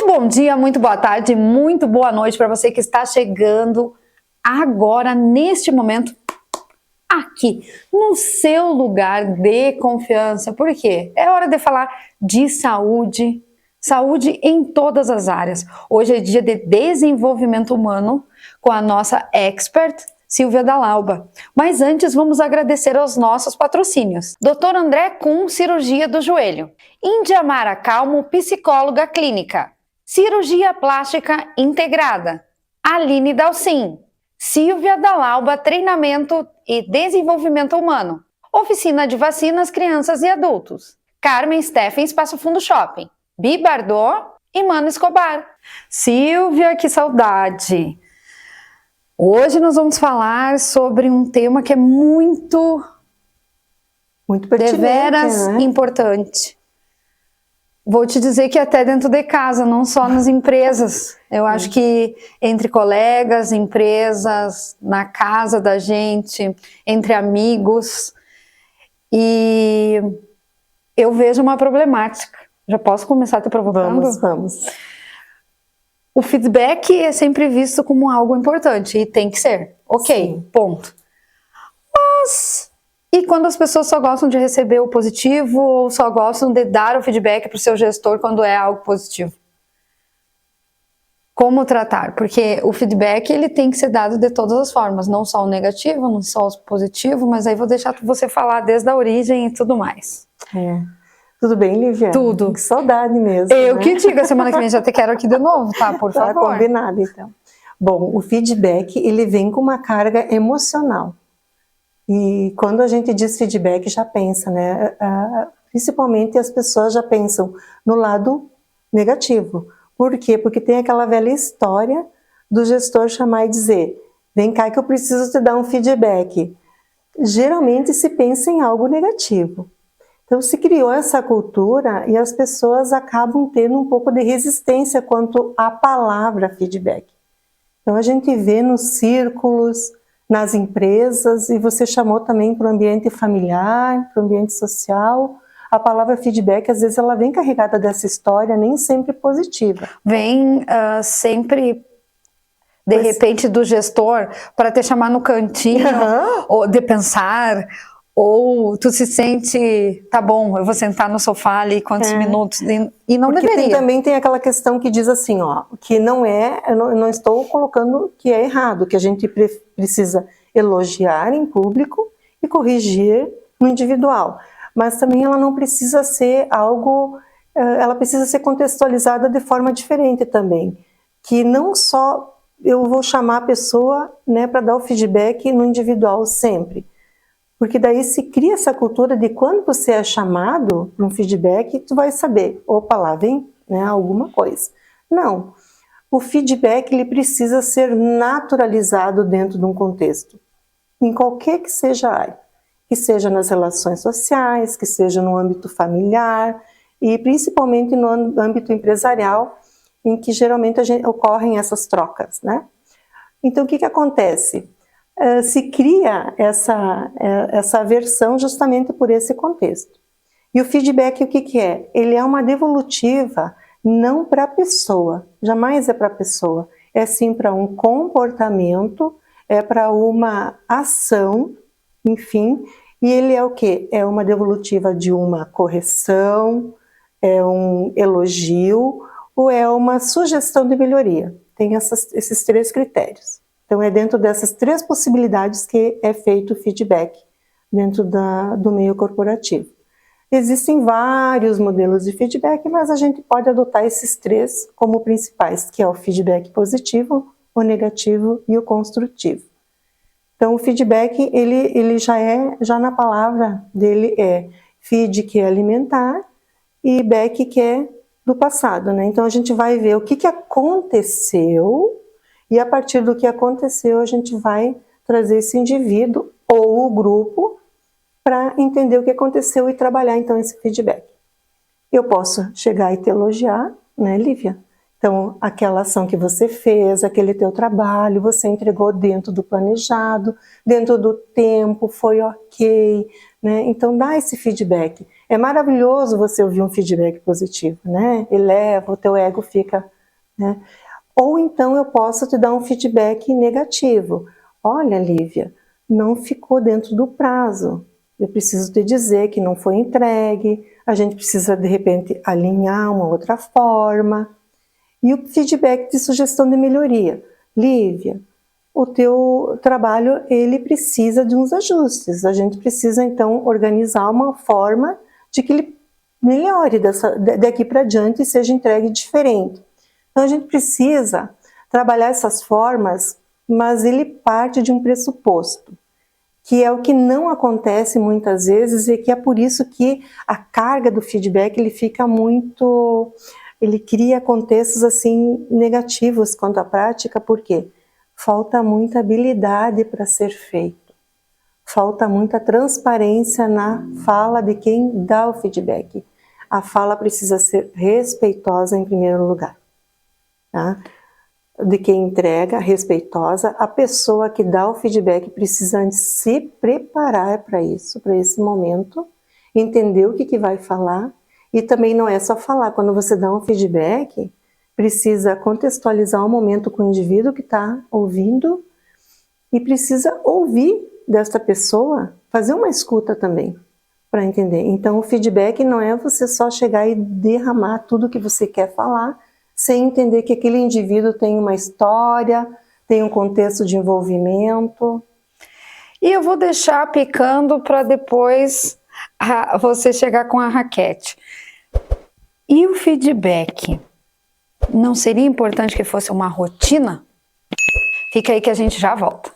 bom dia, muito boa tarde, muito boa noite para você que está chegando agora, neste momento, aqui, no seu lugar de confiança. Por quê? É hora de falar de saúde, saúde em todas as áreas. Hoje é dia de desenvolvimento humano com a nossa expert, Silvia Dalauba. Mas antes vamos agradecer aos nossos patrocínios. Dr. André Kuhn, cirurgia do joelho. Índia Mara Calmo, psicóloga clínica. Cirurgia plástica integrada. Aline Dalcin. Silvia Dalauba, treinamento e desenvolvimento humano. Oficina de vacinas, crianças e adultos. Carmen Steffen, Espaço Fundo Shopping. Bi Bardot e Mano Escobar. Silvia, que saudade! Hoje nós vamos falar sobre um tema que é muito pertinente, deveras, né? Importante. Vou te dizer que até dentro de casa, não só nas empresas. Eu acho que entre colegas, empresas, na casa da gente, entre amigos. E eu vejo uma problemática. Já posso começar te provocando? Vamos. O feedback é sempre visto como algo importante e tem que ser. Ok, sim. Ponto. Mas e quando as pessoas só gostam de receber o positivo ou só gostam de dar o feedback para o seu gestor quando é algo positivo? Como tratar? Porque o feedback ele tem que ser dado de todas as formas, não só o negativo, não só o positivo, mas aí vou deixar você falar desde a origem e tudo mais. Tudo bem, Lívia? Tudo. Que saudade mesmo. Eu, né? Que digo, a semana que vem já te quero aqui de novo, tá? Por favor. Tá combinado, então. Bom, o feedback, ele vem com uma carga emocional. E quando a gente diz feedback, já pensa, né? Principalmente as pessoas já pensam no lado negativo. Por quê? Porque tem aquela velha história do gestor chamar e dizer: vem cá que eu preciso te dar um feedback. Geralmente se pensa em algo negativo. Então se criou essa cultura e as pessoas acabam tendo um pouco de resistência quanto à palavra feedback. Então a gente vê nos círculos, nas empresas, e você chamou também para o ambiente familiar, para o ambiente social, a palavra feedback às vezes ela vem carregada dessa história, nem sempre positiva. Vem sempre, de repente, do gestor para te chamar no cantinho, ou de pensar... Ou tu se sente, tá bom, eu vou sentar no sofá ali quantos minutos, e não porque deveria. Também tem aquela questão que diz assim, ó, que não é, eu não estou colocando que é errado, que a gente precisa elogiar em público e corrigir no individual. Mas também ela não precisa ser algo, ela precisa ser contextualizada de forma diferente também. Que não só eu vou chamar a pessoa, né, para dar o feedback no individual sempre. Porque daí se cria essa cultura de quando você é chamado para um feedback, tu vai saber, opa, lá vem, né, alguma coisa. Não, o feedback ele precisa ser naturalizado dentro de um contexto, em qualquer que seja a área, que seja nas relações sociais, que seja no âmbito familiar e principalmente no âmbito empresarial, em que geralmente ocorrem essas trocas, né? Então o que acontece? Se cria essa aversão justamente por esse contexto. E o feedback o que é? Ele é uma devolutiva não para a pessoa, jamais é para a pessoa, é sim para um comportamento, é para uma ação, enfim, e ele é o quê? É uma devolutiva de uma correção, é um elogio ou é uma sugestão de melhoria. Tem esses três critérios. Então é dentro dessas três possibilidades que é feito o feedback dentro do meio corporativo. Existem vários modelos de feedback, mas a gente pode adotar esses três como principais, que é o feedback positivo, o negativo e o construtivo. Então o feedback, ele já na palavra dele é feed, que é alimentar, e back, que é do passado, né? Então a gente vai ver o que aconteceu. E a partir do que aconteceu, a gente vai trazer esse indivíduo ou o grupo para entender o que aconteceu e trabalhar então esse feedback. Eu posso chegar e te elogiar, né, Lívia? Então, aquela ação que você fez, aquele teu trabalho, você entregou dentro do planejado, dentro do tempo, foi ok, né? Então, dá esse feedback. É maravilhoso você ouvir um feedback positivo, né? Eleva, o teu ego fica né? Ou então eu posso te dar um feedback negativo. Olha, Lívia, não ficou dentro do prazo. Eu preciso te dizer que não foi entregue, a gente precisa, de repente, alinhar uma outra forma. E o feedback de sugestão de melhoria. Lívia, o teu trabalho, ele precisa de uns ajustes. A gente precisa, então, organizar uma forma de que ele melhore daqui para diante e seja entregue diferente. Então, a gente precisa trabalhar essas formas, mas ele parte de um pressuposto, que é o que não acontece muitas vezes e que é por isso que a carga do feedback ele fica muito... Ele cria contextos assim negativos quanto à prática, por quê? Falta muita habilidade para ser feito. Falta muita transparência na fala de quem dá o feedback. A fala precisa ser respeitosa em primeiro lugar. Tá? De quem entrega, respeitosa. A pessoa que dá o feedback precisa se preparar para isso, para esse momento, entender o que vai falar. E também não é só falar, quando você dá um feedback, precisa contextualizar o momento com o indivíduo que está ouvindo e precisa ouvir desta pessoa, fazer uma escuta também, para entender. Então o feedback não é você só chegar e derramar tudo que você quer falar, sem entender que aquele indivíduo tem uma história, tem um contexto de envolvimento. E eu vou deixar picando para depois você chegar com a raquete. E o feedback? Não seria importante que fosse uma rotina? Fica aí que a gente já volta.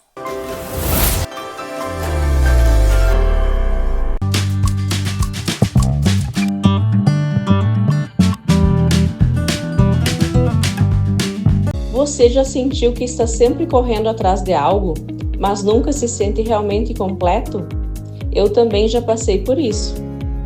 Você já sentiu que está sempre correndo atrás de algo, mas nunca se sente realmente completo? Eu também já passei por isso,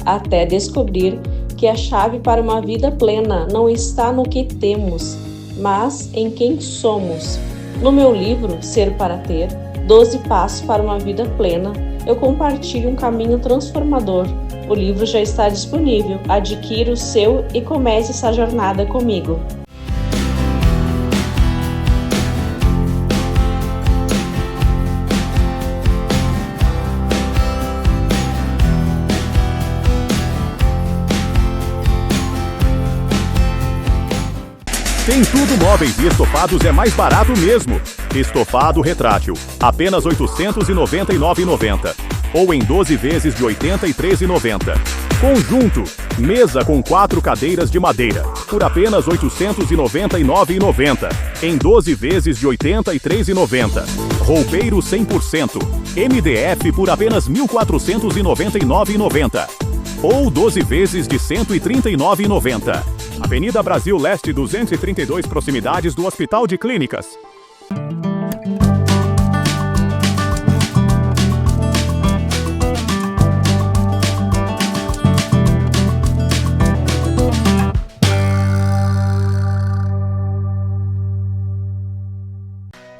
até descobrir que a chave para uma vida plena não está no que temos, mas em quem somos. No meu livro, Ser para Ter, 12 Passos para uma Vida Plena, eu compartilho um caminho transformador. O livro já está disponível, adquira o seu e comece essa jornada comigo. Tem Tudo Móveis e Estofados é mais barato mesmo. Estofado retrátil, apenas R$ 899,90. Ou em 12 vezes de R$ 83,90. Conjunto, mesa com 4 cadeiras de madeira, por apenas R$ 899,90. Em 12 vezes de R$ 83,90. Roupeiro 100%, MDF por apenas R$ 1.499,90. Ou 12 vezes de R$ 139,90. Avenida Brasil Leste 232, proximidades do Hospital de Clínicas.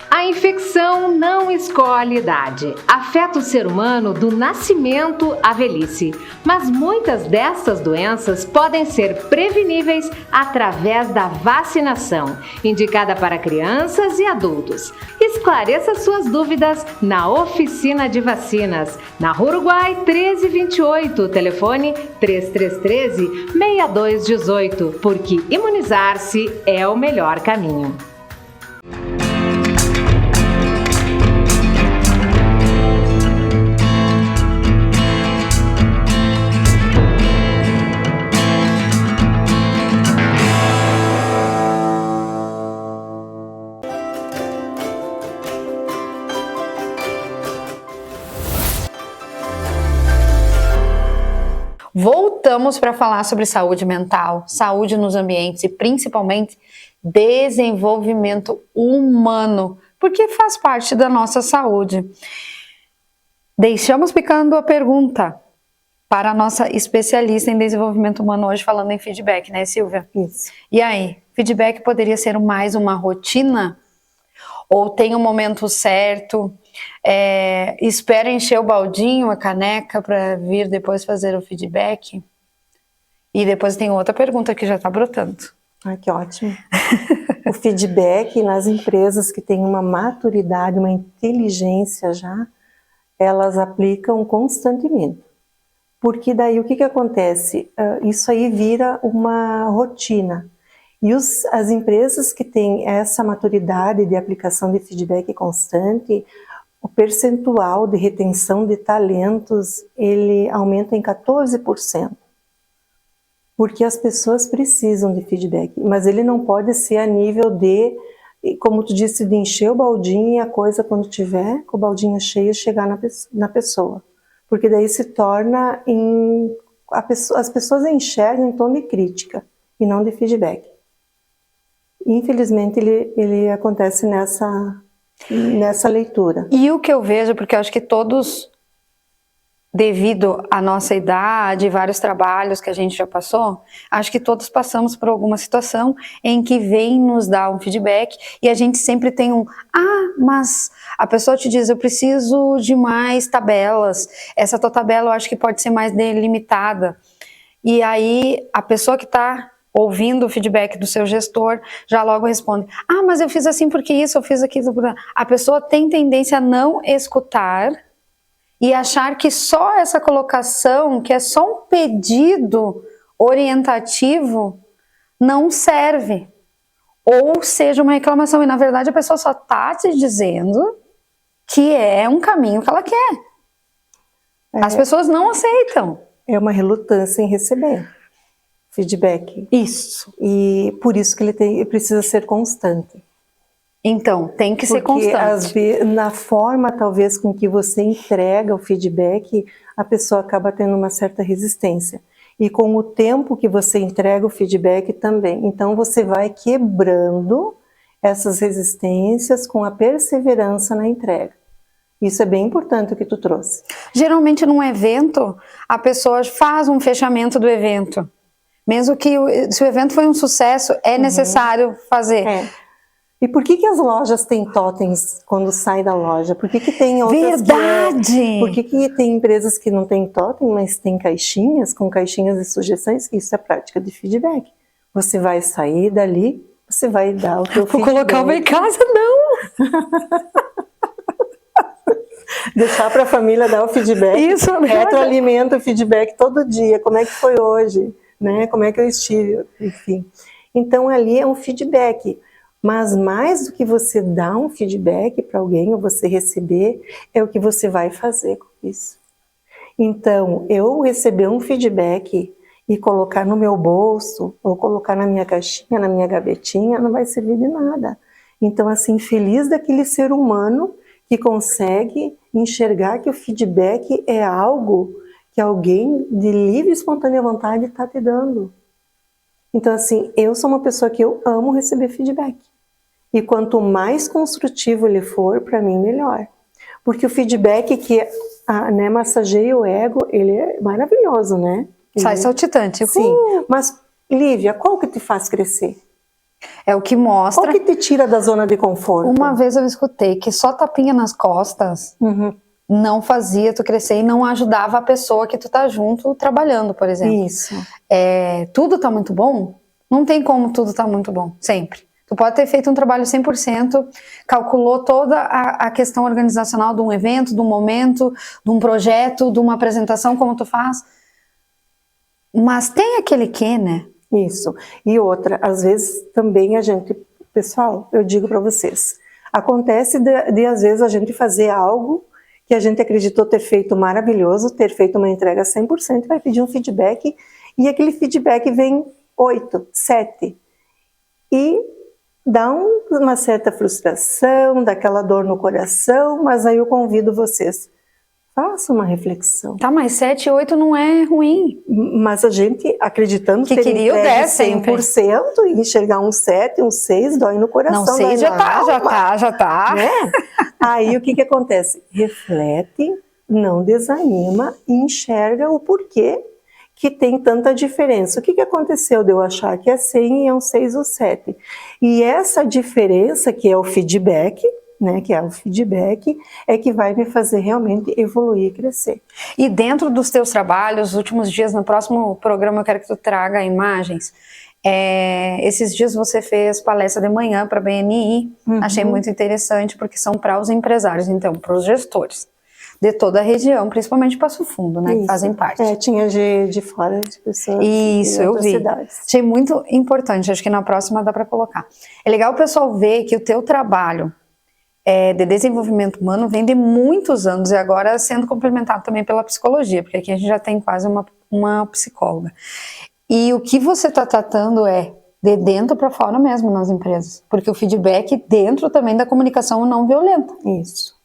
A infecção não escolhe idade. Afeta o ser humano do nascimento à velhice. Mas muitas destas doenças podem ser preveníveis através da vacinação, indicada para crianças e adultos. Esclareça suas dúvidas na Oficina de Vacinas, na Rua Uruguai 1328, telefone 3313-6218, porque imunizar-se é o melhor caminho. Voltamos para falar sobre saúde mental, saúde nos ambientes e principalmente desenvolvimento humano, porque faz parte da nossa saúde. Deixamos picando a pergunta para a nossa especialista em desenvolvimento humano hoje, falando em feedback, né, Silvia? Isso. E aí, feedback poderia ser mais uma rotina? Ou tem um momento certo? Espera encher o baldinho, a caneca, para vir depois fazer o feedback? E depois tem outra pergunta que já está brotando. Ai, que ótimo. O feedback nas empresas que têm uma maturidade, uma inteligência já, elas aplicam constantemente. Porque daí o que acontece? Isso aí vira uma rotina. E as empresas que têm essa maturidade de aplicação de feedback constante, o percentual de retenção de talentos, ele aumenta em 14%. Porque as pessoas precisam de feedback, mas ele não pode ser a nível de, como tu disse, de encher o baldinho e a coisa, quando tiver com o baldinho cheio, chegar na pessoa. Porque daí se torna, as pessoas enxergam em tom de crítica e não de feedback. Infelizmente ele acontece nessa leitura. E o que eu vejo, porque eu acho que todos, devido à nossa idade e vários trabalhos que a gente já passou, acho que todos passamos por alguma situação em que vem nos dar um feedback e a gente sempre tem mas a pessoa te diz, eu preciso de mais tabelas, essa tua tabela eu acho que pode ser mais delimitada. E aí a pessoa que está ouvindo o feedback do seu gestor, já logo responde, mas eu fiz assim porque isso, eu fiz aquilo. A pessoa tem tendência a não escutar e achar que só essa colocação, que é só um pedido orientativo, não serve. Ou seja uma reclamação. E na verdade a pessoa só está te dizendo que é um caminho que ela quer. As pessoas não aceitam. É uma relutância em receber feedback. Isso. E por isso que ele precisa ser constante. Então, tem que ser constante. Porque na forma, talvez, com que você entrega o feedback, a pessoa acaba tendo uma certa resistência. E com o tempo que você entrega o feedback também. Então, você vai quebrando essas resistências com a perseverança na entrega. Isso é bem importante o que tu trouxe. Geralmente, num evento, a pessoa faz um fechamento do evento. Mesmo que, se o evento foi um sucesso, é necessário fazer. E por que as lojas têm totens quando sai da loja? Por que tem outras Verdade! Por que tem empresas que não têm totem, mas tem caixinhas, com caixinhas de sugestões? Isso é prática de feedback. Você vai sair dali, você vai dar o teu feedback. Vou colocar uma em casa, não! Deixar para a família dar o feedback. Isso, retroalimenta o feedback todo dia. Como é que foi hoje? Né? Como é que eu estive? Enfim. Então, ali é um feedback. Mas mais do que você dar um feedback para alguém ou você receber, é o que você vai fazer com isso. Então, eu receber um feedback e colocar no meu bolso, ou colocar na minha caixinha, na minha gavetinha, não vai servir de nada. Então, assim, feliz daquele ser humano que consegue enxergar que o feedback é algo que alguém de livre e espontânea vontade está te dando. Então, assim, eu sou uma pessoa que eu amo receber feedback. E quanto mais construtivo ele for, para mim, melhor. Porque o feedback que massageia o ego, ele é maravilhoso, né? Sai saltitante. Sim, mas, Lívia, qual que te faz crescer? É o que mostra... Qual que te tira da zona de conforto? Uma vez eu escutei que só tapinha nas costas... não fazia tu crescer e não ajudava a pessoa que tu tá junto trabalhando, por exemplo. Isso. Tudo tá muito bom? Não tem como tudo tá muito bom, sempre. Tu pode ter feito um trabalho 100%, calculou toda a questão organizacional de um evento, de um momento, de um projeto, de uma apresentação, como tu faz. Mas tem aquele quê, né? Isso. E outra, às vezes também a gente... Pessoal, eu digo para vocês, acontece de às vezes a gente fazer algo que a gente acreditou ter feito maravilhoso, ter feito uma entrega 100%, vai pedir um feedback, e aquele feedback vem 8, 7. E dá uma certa frustração, dá aquela dor no coração, mas aí eu convido vocês, façam uma reflexão. Tá, mas 7, 8 não é ruim. Mas a gente, acreditando que queria o 10 sempre. 100%, e enxergar um 7, um 6, dói no coração. Não, 6 já tá. Né? Aí o que acontece? Reflete, não desanima e enxerga o porquê que tem tanta diferença. O que aconteceu de eu achar que é 100 e é um 6 ou 7? E essa diferença, que é o feedback, né, que é o feedback, é que vai me fazer realmente evoluir e crescer. E dentro dos teus trabalhos, nos últimos dias, no próximo programa eu quero que tu traga imagens, Esses dias você fez palestra de manhã para a BNI, achei muito interessante, porque são para os empresários, então, para os gestores de toda a região, principalmente Passo Fundo, né, que fazem parte. Tinha de fora de pessoas. Isso, eu vi. Cidades. Achei muito importante, acho que na próxima dá para colocar. É legal o pessoal ver que o teu trabalho de desenvolvimento humano vem de muitos anos e agora sendo complementado também pela psicologia, porque aqui a gente já tem quase uma psicóloga. E o que você está tratando é de dentro para fora mesmo nas empresas, porque o feedback dentro também da comunicação não violenta. Isso.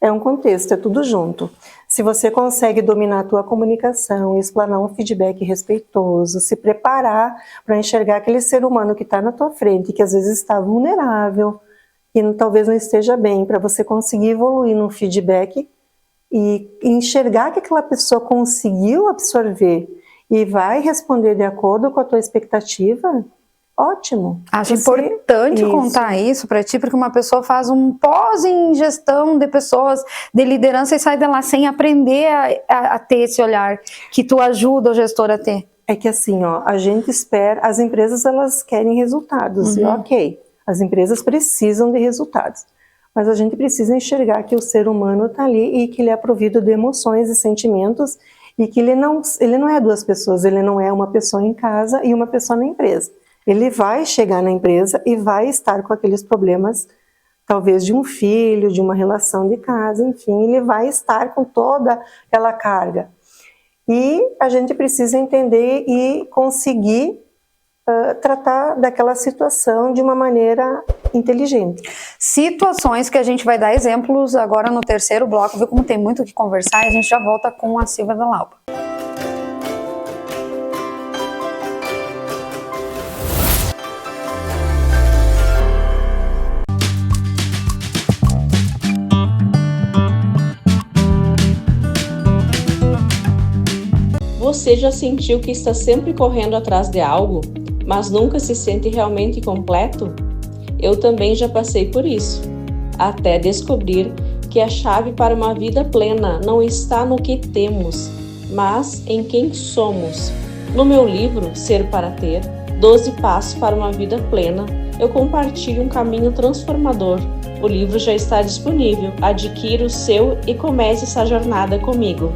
É um contexto, é tudo junto. Se você consegue dominar a tua comunicação, explanar um feedback respeitoso, se preparar para enxergar aquele ser humano que está na tua frente, que às vezes está vulnerável e talvez não esteja bem, para você conseguir evoluir no feedback e enxergar que aquela pessoa conseguiu absorver e vai responder de acordo com a tua expectativa, ótimo. Acho importante contar isso para ti, porque uma pessoa faz um pós em gestão de pessoas, de liderança, e sai de lá sem aprender a ter esse olhar que tu ajuda o gestor a ter. É que assim, a gente espera, as empresas elas querem resultados, e ok, as empresas precisam de resultados, mas a gente precisa enxergar que o ser humano está ali e que ele é provido de emoções e sentimentos, e que ele não é duas pessoas, ele não é uma pessoa em casa e uma pessoa na empresa. Ele vai chegar na empresa e vai estar com aqueles problemas, talvez de um filho, de uma relação de casa, enfim, ele vai estar com toda aquela carga. E a gente precisa entender e conseguir tratar daquela situação de uma maneira inteligente. Situações que a gente vai dar exemplos agora no terceiro bloco, viu como tem muito o que conversar, e a gente já volta com a Silvia Dalauba. Você já sentiu que está sempre correndo atrás de algo, mas nunca se sente realmente completo? Eu também já passei por isso, até descobrir que a chave para uma vida plena não está no que temos, mas em quem somos. No meu livro, Ser para Ter, 12 Passos para uma Vida Plena, eu compartilho um caminho transformador. O livro já está disponível, adquira o seu e comece essa jornada comigo.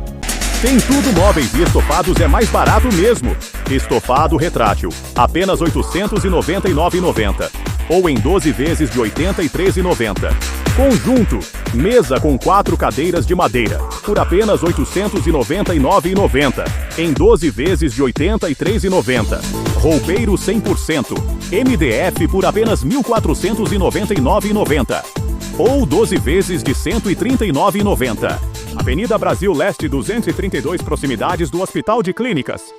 Tem Tudo Móveis e Estofados é mais barato mesmo. Estofado retrátil, apenas R$ 899,90. Ou em 12 vezes de R$ 83,90. Conjunto, mesa com 4 cadeiras de madeira, por apenas R$ 899,90. Em 12 vezes de R$ 83,90. Roupeiro 100%, MDF por apenas R$ 1.499,90. Ou 12 vezes de R$ 139,90. Avenida Brasil Leste 232, proximidades do Hospital de Clínicas.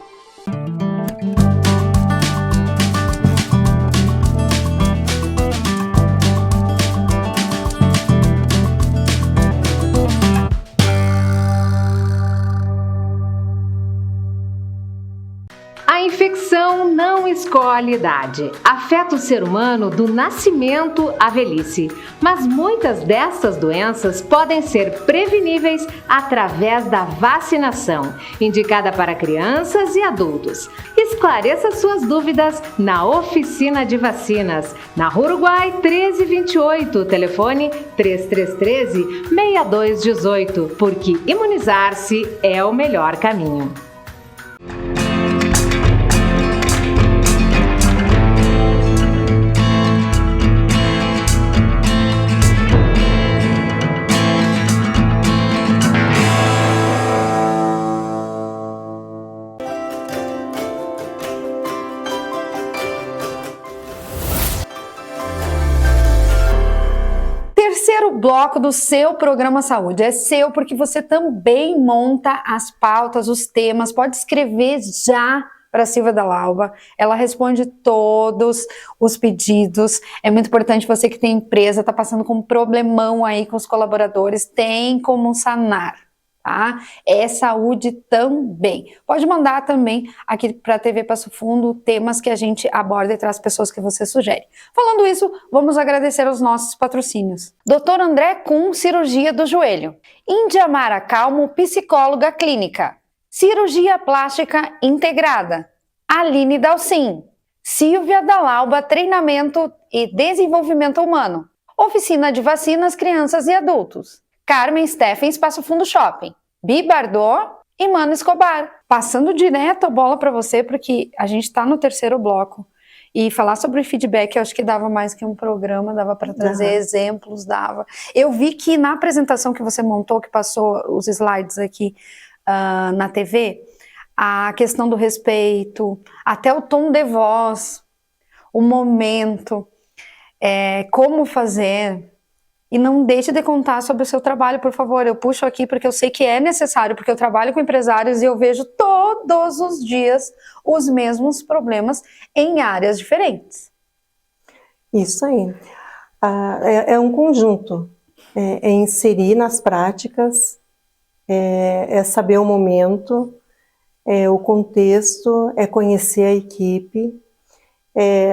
A infecção não escolhe idade. Afeta o ser humano do nascimento à velhice. Mas muitas dessas doenças podem ser preveníveis através da vacinação, indicada para crianças e adultos. Esclareça suas dúvidas na Oficina de Vacinas, na Uruguai 1328, telefone 3313-6218, porque imunizar-se é o melhor caminho. Terceiro bloco do seu programa Saúde. É seu porque você também monta as pautas, os temas. Pode escrever já para a Silvia Dalauba. Ela responde todos os pedidos. É muito importante, você que tem empresa, está passando com um problemão aí com os colaboradores, tem como sanar. Tá? É saúde também. Pode mandar também aqui para a TV Passo Fundo temas que a gente aborda e traz pessoas que você sugere. Falando isso, vamos agradecer aos nossos patrocínios. Dr. André Kuhn, cirurgia do joelho. Índia Mara Calmo, psicóloga clínica. Cirurgia plástica integrada. Aline Dalcin. Silvia Dalauba, Treinamento e Desenvolvimento Humano. Oficina de Vacinas, Crianças e Adultos. Carmen Steffens, Passo Fundo Shopping. Bi Bardot e Mano Escobar. Passando direto a bola para você, porque a gente está no terceiro bloco. E falar sobre feedback, eu acho que dava mais que um programa, dava para trazer exemplos, dava. Eu vi que na apresentação que você montou, que passou os slides aqui na TV, a questão do respeito, até o tom de voz, o momento, como fazer. E não deixe de contar sobre o seu trabalho, por favor. Eu puxo aqui porque eu sei que é necessário, porque eu trabalho com empresários e eu vejo todos os dias os mesmos problemas em áreas diferentes. Isso aí. É um conjunto. É inserir nas práticas, é saber o momento, o contexto, é conhecer a equipe,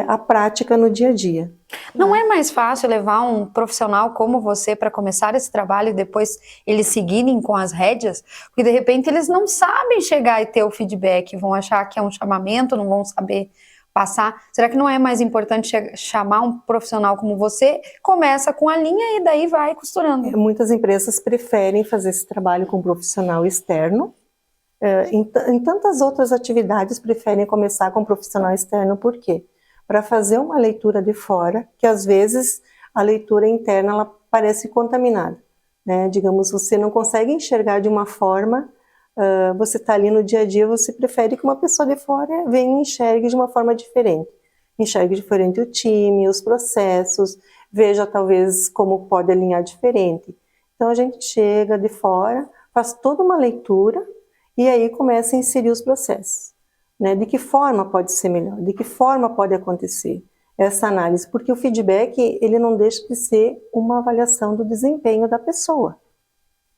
a prática no dia a dia. Não é mais fácil levar um profissional como você para começar esse trabalho e depois eles seguirem com as rédeas? Porque de repente eles não sabem chegar e ter o feedback, vão achar que é um chamamento, não vão saber passar. Será que não é mais importante chamar um profissional como você? Começa com a linha e daí vai costurando. Muitas empresas preferem fazer esse trabalho com um profissional externo. Em tantas outras atividades preferem começar com um profissional externo. Por quê? Para fazer uma leitura de fora, que às vezes a leitura interna ela parece contaminada, né? Digamos, você não consegue enxergar de uma forma, você está ali no dia a dia, você prefere que uma pessoa de fora venha e enxergue de uma forma diferente. Enxergue diferente o time, os processos, veja talvez como pode alinhar diferente. Então a gente chega de fora, faz toda uma leitura e aí começa a inserir os processos. Né? De que forma pode ser melhor? De que forma pode acontecer essa análise? Porque o feedback, ele não deixa de ser uma avaliação do desempenho da pessoa.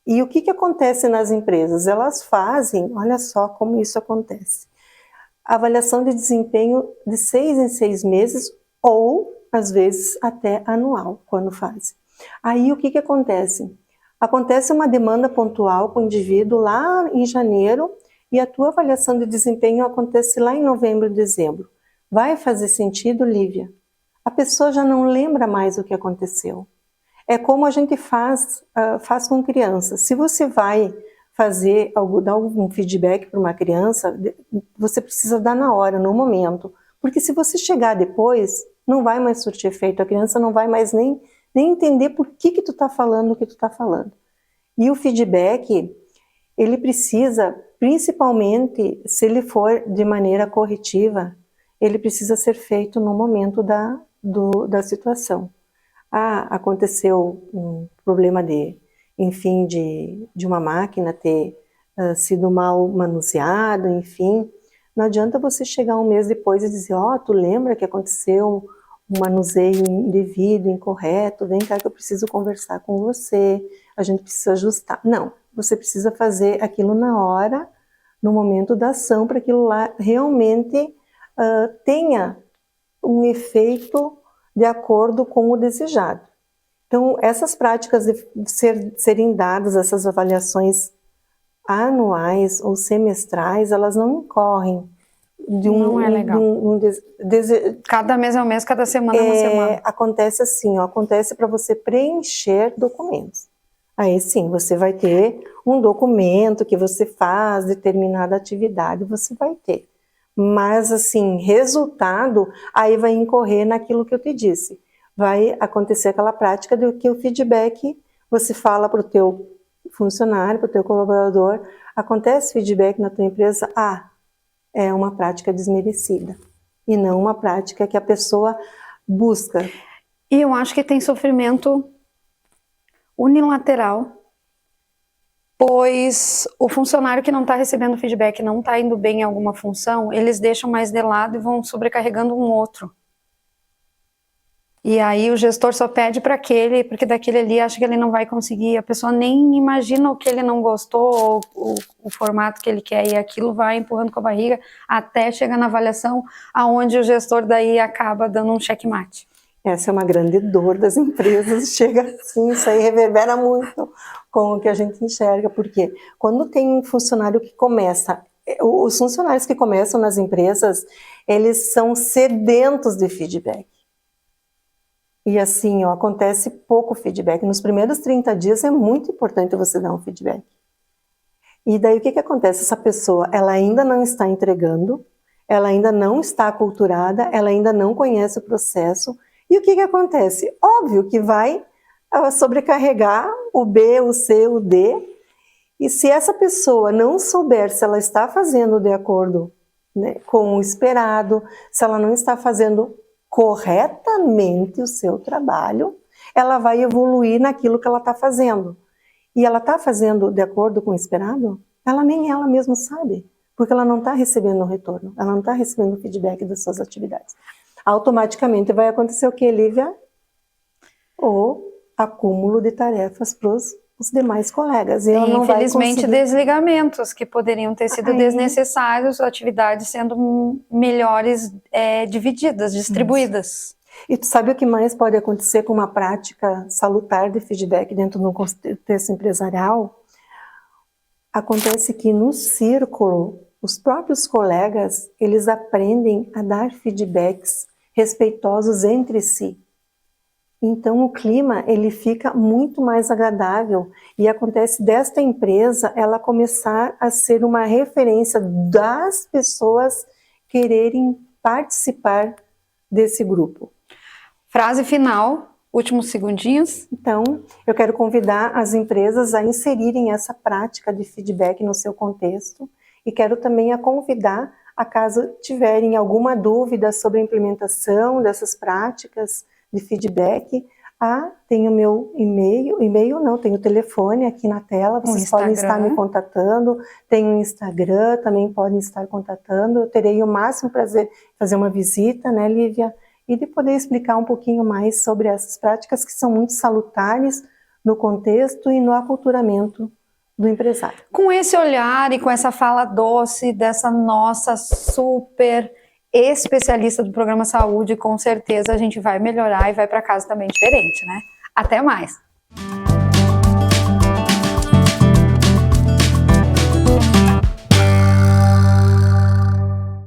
E o que acontece nas empresas? Elas fazem, olha só como isso acontece, avaliação de desempenho de 6 em 6 meses ou, às vezes, até anual, quando fazem. Aí o que acontece? Acontece uma demanda pontual com o indivíduo lá em janeiro, e a tua avaliação de desempenho acontece lá em novembro e dezembro. Vai fazer sentido, Lívia? A pessoa já não lembra mais o que aconteceu. É como a gente faz com criança. Se você vai dar algum feedback para uma criança, você precisa dar na hora, no momento. Porque se você chegar depois, não vai mais surtir efeito. A criança não vai mais nem entender por que tu está falando o que tu está falando. E o feedback, ele precisa, principalmente se ele for de maneira corretiva, ele precisa ser feito no momento da situação. Aconteceu um problema de uma máquina ter sido mal manuseado, enfim. Não adianta você chegar um mês depois e dizer, tu lembra que aconteceu um manuseio indevido, incorreto, vem cá que eu preciso conversar com você, a gente precisa ajustar. Não. Você precisa fazer aquilo na hora, no momento da ação, para aquilo lá realmente tenha um efeito de acordo com o desejado. Então, essas práticas de serem dadas, essas avaliações anuais ou semestrais, elas não incorrem não é legal. Cada mês é um mês, cada semana é uma semana. Acontece assim, acontece para você preencher documentos. Aí sim, você vai ter um documento que você faz determinada atividade, você vai ter. Mas assim, resultado, aí vai incorrer naquilo que eu te disse. Vai acontecer aquela prática de que o feedback, você fala para o teu funcionário, para o teu colaborador, acontece feedback na tua empresa, é uma prática desmerecida. E não uma prática que a pessoa busca. E eu acho que tem sofrimento unilateral, pois o funcionário que não está recebendo feedback, não está indo bem em alguma função, eles deixam mais de lado e vão sobrecarregando um outro. E aí o gestor só pede para aquele, porque daquele ali acha que ele não vai conseguir, a pessoa nem imagina o que ele não gostou, o formato que ele quer, e aquilo vai empurrando com a barriga até chegar na avaliação, aonde o gestor daí acaba dando um checkmate. Essa é uma grande dor das empresas, chega assim, isso aí reverbera muito com o que a gente enxerga, porque quando tem um funcionário que começa os funcionários que começam nas empresas, eles são sedentos de feedback. E assim, ó, acontece pouco feedback. Nos primeiros 30 dias é muito importante você dar um feedback. E daí o que acontece? Essa pessoa, ela ainda não está entregando, ela ainda não está aculturada, ela ainda não conhece o processo. E o que acontece? Óbvio que vai sobrecarregar o B, o C, o D. E se essa pessoa não souber se ela está fazendo de acordo, né, com o esperado, se ela não está fazendo corretamente o seu trabalho, ela vai evoluir naquilo que ela está fazendo. E ela está fazendo de acordo com o esperado? Nem ela mesma sabe, porque ela não está recebendo o retorno, ela não está recebendo o feedback das suas atividades. Automaticamente vai acontecer o que, Lívia? O acúmulo de tarefas para os demais colegas. E infelizmente, desligamentos que poderiam ter sido desnecessários, atividades sendo melhores divididas, distribuídas. E tu sabe o que mais pode acontecer com uma prática salutar de feedback dentro do contexto empresarial? Acontece que no círculo, os próprios colegas, eles aprendem a dar feedbacks respeitosos entre si. Então o clima, ele fica muito mais agradável e acontece desta empresa ela começar a ser uma referência das pessoas quererem participar desse grupo. Frase final, últimos segundinhos. Então, eu quero convidar as empresas a inserirem essa prática de feedback no seu contexto e quero também convidar, a caso tiverem alguma dúvida sobre a implementação dessas práticas de feedback, tem o meu tem o telefone aqui na tela, vocês podem estar me contatando, tem o Instagram, também podem estar contatando, eu terei o máximo prazer de fazer uma visita, né, Lívia? E de poder explicar um pouquinho mais sobre essas práticas que são muito salutares no contexto e no aculturamento do empresário. Com esse olhar e com essa fala doce dessa nossa super especialista do programa Saúde, com certeza a gente vai melhorar e vai para casa também diferente, né? Até mais!